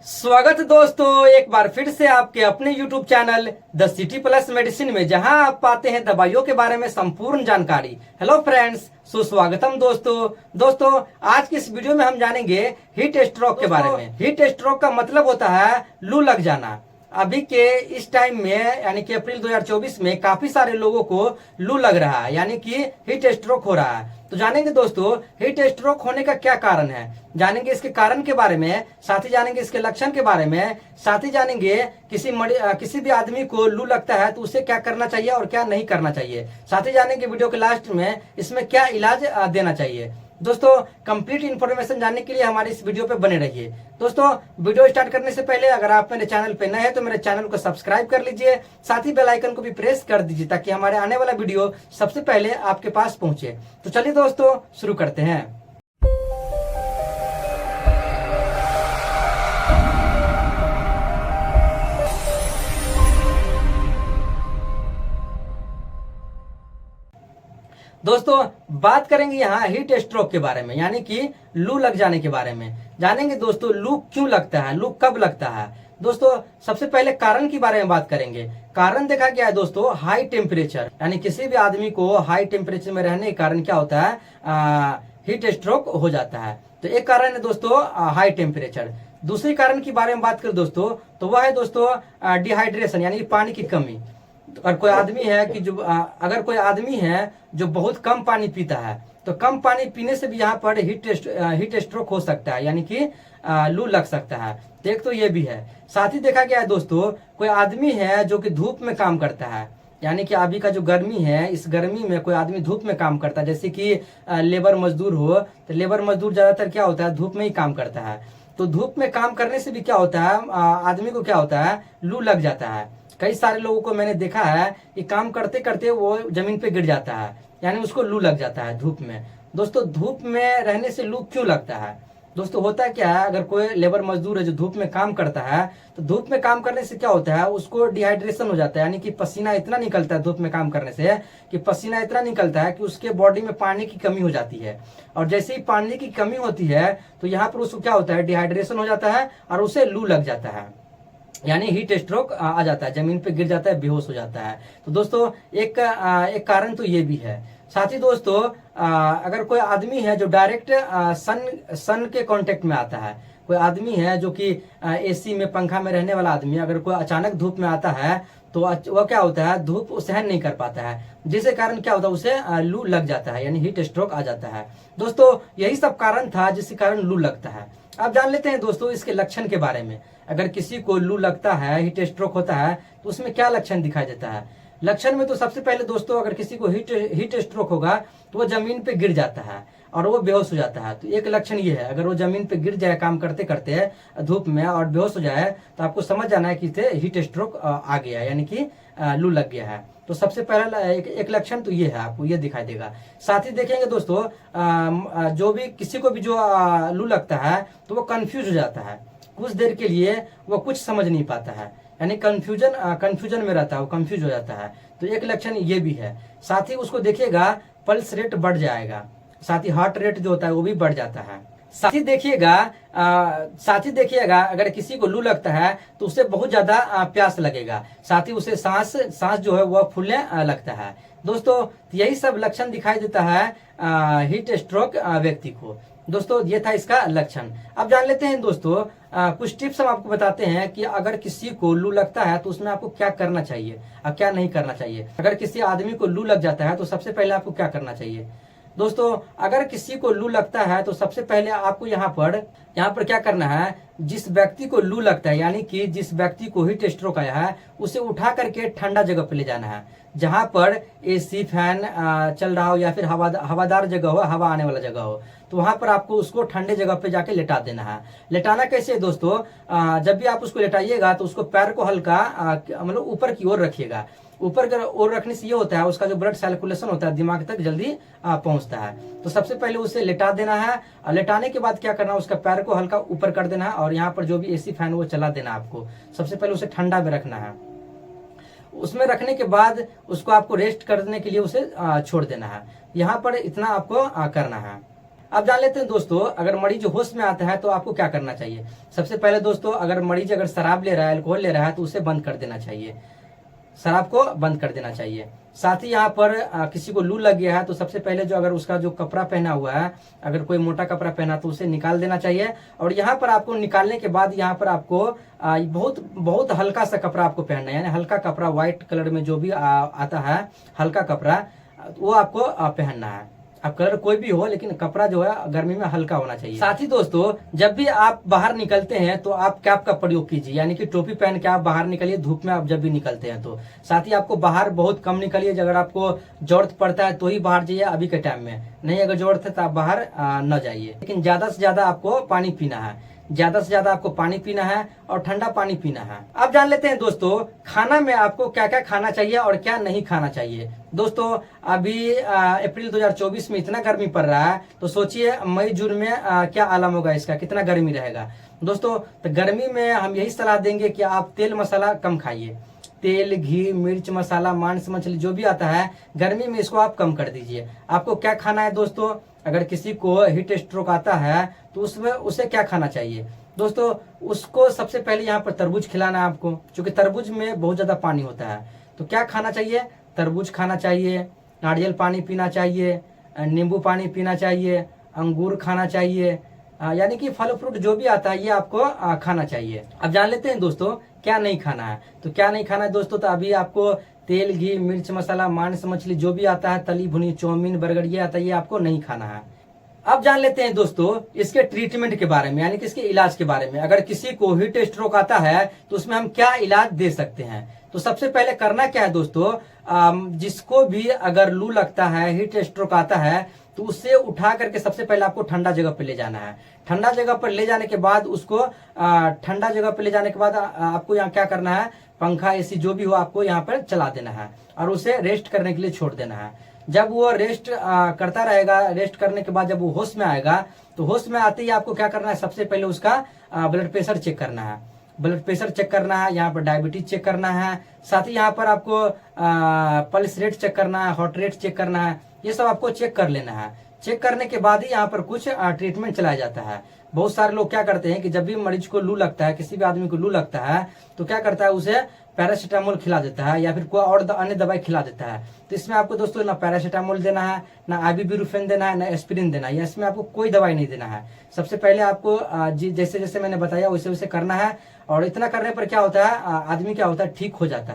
स्वागत है दोस्तों एक बार फिर से आपके अपने YouTube channel the city plus medicine में, जहां आप पाते हैं दवाइयों के बारे में संपूर्ण जानकारी। हेलो फ्रेंड्स, सुस्वागतम दोस्तों आज की इस वीडियो में हम जानेंगे हीट स्ट्रोक के बारे में। हीट स्ट्रोक का मतलब होता है लू लग जाना। अभी के इस टाइम में यानी कि अप्रैल 2024 में काफी सारे लोगों को लू लग रहा है, यानी कि हीट स्ट्रोक हो रहा है। तो जानेंगे दोस्तों हीट स्ट्रोक होने का क्या कारण है, जानेंगे इसके कारण के बारे में, साथ ही जानेंगे इसके लक्षण के बारे में, साथ ही जानेंगे किसी भी आदमी को लू लगता है तो उसे क्या करना चाहिए और क्या नहीं करना चाहिए। साथ ही जानेंगे वीडियो के लास्ट में इसमें क्या इलाज देना चाहिए। दोस्तों कंप्लीट इन्फॉर्मेशन जानने के लिए हमारे इस वीडियो पे बने रहिए। दोस्तों वीडियो स्टार्ट करने से पहले अगर आप मेरे चैनल पे नए हैं तो मेरे चैनल को सब्सक्राइब कर लीजिए, साथ ही बेल आइकन को भी प्रेस कर दीजिए ताकि हमारे आने वाला वीडियो सबसे पहले आपके पास पहुंचे। तो चलिए दोस्तों शुरू करते हैं। दोस्तों बात करेंगे यहाँ हीट स्ट्रोक के बारे में, यानी कि लू लग जाने के बारे में। जानेंगे दोस्तों लू क्यों लगता है, लू कब लगता है। दोस्तों सबसे पहले कारण के बारे में बात करेंगे। कारण देखा गया है दोस्तों हाई टेम्परेचर, यानी किसी भी आदमी को हाई टेम्परेचर में रहने के कारण क्या होता है, हीट स्ट्रोक हो जाता है। तो एक कारण है दोस्तों हाई टेम्परेचर। दूसरी कारण के बारे में बात करें दोस्तों तो वह है दोस्तों डिहाइड्रेशन, यानी पानी की कमी। अगर कोई आदमी है कि जो अगर कोई आदमी है जो बहुत कम पानी पीता है तो कम पानी पीने से भी यहाँ पर हीट स्ट्रोक हो सकता है, यानी कि लू लग सकता है। तो एक तो ये भी है। साथ ही देखा गया है दोस्तों कोई आदमी है जो कि धूप में काम करता है, यानी कि अभी का जो गर्मी है इस गर्मी में कोई आदमी धूप में काम करता है, जैसे कि लेबर मजदूर हो तो लेबर मजदूर ज्यादातर क्या होता है धूप में ही काम करता है। तो धूप में काम करने से भी क्या होता है आदमी को क्या होता है लू लग जाता है। कई सारे लोगों को मैंने देखा है कि काम करते करते वो जमीन पे गिर जाता है, यानी उसको लू लग जाता है धूप में। दोस्तों धूप में रहने से लू क्यों लगता है। दोस्तों होता क्या है, अगर कोई लेबर मजदूर है जो धूप में काम करता है तो धूप में काम करने से क्या होता है उसको डिहाइड्रेशन हो जाता है, यानी कि पसीना इतना निकलता है धूप में काम करने से कि पसीना इतना निकलता है कि उसके बॉडी में पानी की कमी हो जाती है। और जैसे ही पानी की कमी होती है तो यहाँ पर उसको क्या होता है डिहाइड्रेशन हो जाता है और उसे लू लग जाता है, यानी हीट स्ट्रोक आ जाता है, जमीन पे गिर जाता है, बेहोश हो जाता है। तो दोस्तों एक कारण तो ये भी है। साथ ही दोस्तों अगर कोई आदमी है जो डायरेक्ट सन के कांटेक्ट में आता है, कोई आदमी है जो कि एसी में पंखा में रहने वाला आदमी, अगर कोई अचानक धूप में आता है तो वह क्या होता है धूप सहन नहीं कर पाता है, जिसके कारण क्या होता है उसे लू लग जाता है, यानी हीट स्ट्रोक आ जाता है। दोस्तों यही सब कारण था जिसके कारण लू लगता है। अब जान लेते हैं दोस्तों इसके लक्षण के बारे में। अगर किसी को लू लगता है हीट स्ट्रोक होता है तो उसमें क्या लक्षण दिखाई देता है। लक्षण में तो सबसे पहले दोस्तों अगर किसी को हीट स्ट्रोक होगा तो वो जमीन पे गिर जाता है और वो बेहोश हो जाता है। तो एक लक्षण ये है, अगर वो जमीन पे गिर जाए काम करते करते धूप में और बेहोश हो जाए तो आपको समझ जाना है कि इसे हीट स्ट्रोक आ गया, यानी कि लू लग गया है। तो सबसे पहला एक लक्षण तो ये है, आपको ये दिखाई देगा। साथ ही देखेंगे दोस्तों जो भी किसी को भी जो लू लगता है तो वो कंफ्यूज हो जाता है, कुछ देर के लिए वो कुछ समझ नहीं पाता है, यानी कंफ्यूजन में रहता है, वो कंफ्यूज हो जाता है। तो एक लक्षण ये भी है। साथ ही उसको देखिएगा पल्स रेट बढ़ जाएगा, साथ ही हार्ट रेट जो होता है वो भी बढ़ जाता है। साथ ही देखिएगा अगर किसी को लू लगता है तो उसे बहुत ज्यादा प्यास लगेगा, साथ ही उसे सांस जो है वह फूलने लगता है। दोस्तों यही सब लक्षण दिखाई देता है हीट स्ट्रोक व्यक्ति को। दोस्तों ये था इसका लक्षण। अब जान लेते हैं दोस्तों कुछ टिप्स हम आपको बताते हैं कि अगर किसी को लू लगता है तो उसमें आपको क्या करना चाहिए और क्या नहीं करना चाहिए। अगर किसी आदमी को लू लग जाता है तो सबसे पहले आपको क्या करना चाहिए। दोस्तों अगर किसी को लू लगता है तो सबसे पहले आपको यहाँ पर क्या करना है, जिस व्यक्ति को लू लगता है यानी कि जिस व्यक्ति को हीट स्ट्रोक आया है उसे उठा करके ठंडा जगह पे ले जाना है, जहां पर एसी फैन चल रहा हो या फिर हवादार जगह हो, हवा आने वाला जगह हो। तो वहां पर आपको उसको ठंडे जगह पे जाके लेटा देना है। लेटाना कैसे है दोस्तों, जब भी आप उसको लेटाइएगा तो उसको पैर को हल्का मतलब ऊपर की ओर रखिएगा। ऊपर की ओर रखने से ये होता है उसका जो ब्लड सर्कुलेशन होता है दिमाग तक जल्दी पहुंचता है। तो सबसे पहले उसे लेटा देना है और लेटाने के बाद क्या करना है उसका पैर को हल्का ऊपर कर देना है और यहाँ पर जो भी एसी फैन वो चला देना है आपको। सबसे पहले उसे ठंडा में रखना है, उसमें रखने के बाद उसको आपको रेस्ट करने के लिए उसे छोड़ देना है। यहाँ पर इतना आपको करना है। अब जान लेते हैं दोस्तों, अगर मरीज होश में आता है तो आपको क्या करना चाहिए। सबसे पहले दोस्तों, अगर मरीज अगर शराब ले रहा है, अल्कोहल ले रहा है, तो उसे बंद कर देना चाहिए, शराब को बंद कर देना चाहिए। साथ ही यहाँ पर किसी को लू लग गया है तो सबसे पहले जो अगर उसका जो कपड़ा पहना हुआ है, अगर कोई मोटा कपड़ा पहना तो उसे निकाल देना चाहिए। और यहाँ पर आपको निकालने के बाद यहाँ पर आपको बहुत बहुत हल्का सा कपड़ा आपको पहनना है, यानी हल्का कपड़ा व्हाइट कलर में जो भी आता है हल्का कपड़ा, वो आपको पहनना है। अब कलर कोई भी हो, लेकिन कपड़ा जो है गर्मी में हल्का होना चाहिए। साथ ही दोस्तों, जब भी आप बाहर निकलते हैं तो आप कैप का प्रयोग कीजिए, यानी कि टोपी पहन के आप बाहर निकलिए धूप में। आप जब भी निकलते हैं तो साथ ही आपको बाहर बहुत कम निकलिए, अगर आपको जरूरत पड़ता है तो ही बाहर जाइए अभी के टाइम में, नहीं अगर जरूरत है तो आप बाहर न जाइए। लेकिन ज्यादा से ज्यादा आपको पानी पीना है, ज्यादा से ज्यादा आपको पानी पीना है और ठंडा पानी पीना है। अब जान लेते हैं दोस्तों, खाना में आपको क्या क्या खाना चाहिए और क्या नहीं खाना चाहिए। दोस्तों, अभी अप्रैल 2024 में इतना गर्मी पड़ रहा है, तो सोचिए मई जून में क्या आलम होगा इसका, कितना गर्मी रहेगा। दोस्तों, तो गर्मी में हम यही सलाह देंगे कि आप तेल मसाला कम खाइए। तेल, घी, मिर्च, मसाला, मांस, मछली जो भी आता है गर्मी में, इसको आप कम कर दीजिए। आपको क्या खाना है दोस्तों, अगर किसी को हीट स्ट्रोक आता है तो उसमें उसे क्या खाना चाहिए दोस्तों, उसको सबसे पहले यहाँ पर तरबूज खिलाना है आपको, क्योंकि तरबूज में बहुत ज्यादा पानी होता है। तो क्या खाना चाहिए, तरबूज खाना चाहिए, नारियल पानी पीना चाहिए, नींबू पानी पीना चाहिए, अंगूर खाना चाहिए, यानी कि फल फ्रूट जो भी आता है ये आपको खाना चाहिए। अब जान लेते हैं दोस्तों क्या नहीं खाना है। तो क्या नहीं खाना है दोस्तों, तो अभी आपको तेल, घी, मिर्च, मसाला, मांस, मछली जो भी आता है, तली भुनी, चाउमीन, बर्गर ये आता है, ये आपको नहीं खाना है। अब जान लेते हैं दोस्तों इसके ट्रीटमेंट के बारे में, यानी कि इसके इलाज के बारे में। अगर किसी को हीट स्ट्रोक आता है तो उसमें हम क्या इलाज दे सकते हैं। तो सबसे पहले करना क्या है दोस्तों, जिसको भी अगर लू लगता है, हीट स्ट्रोक आता है, तो उसे उठा करके सबसे पहले आपको ठंडा जगह पे ले जाना है। ठंडा जगह पर ले जाने के बाद उसको ठंडा जगह पे ले जाने के बाद आपको यहाँ क्या करना है, पंखा, एसी जो भी हो आपको यहाँ पर चला देना है और उसे रेस्ट करने के लिए छोड़ देना है। जब वो रेस्ट करता रहेगा, रेस्ट करने के बाद जब वो होश में आएगा, तो होश में आते ही आपको क्या करना है, सबसे पहले उसका ब्लड प्रेशर चेक करना है। ब्लड प्रेशर चेक करना है, यहाँ पर डायबिटीज चेक करना है, साथ ही यहाँ पर आपको पल्स रेट चेक करना है, हार्ट रेट चेक करना है, ये सब आपको चेक कर लेना है। चेक करने के बाद ही यहाँ पर कुछ ट्रीटमेंट चलाया जाता है। बहुत सारे लोग क्या करते हैं कि जब भी मरीज को लू लगता है, किसी भी आदमी को लू लगता है, तो क्या करता है, उसे पैरासीटामोल खिला देता है या फिर कोई और अन्य दवाई खिला देता है। तो इसमें आपको दोस्तों ना पैरासीटामोल देना है, ना आइबुप्रोफेन देना है, ना एस्पिरिन देना है, इसमें आपको कोई दवाई नहीं देना है। सबसे पहले आपको जैसे जैसे मैंने बताया वैसे वैसे करना है, और इतना करने पर क्या होता है, आदमी क्या होता है, ठीक हो जाता है।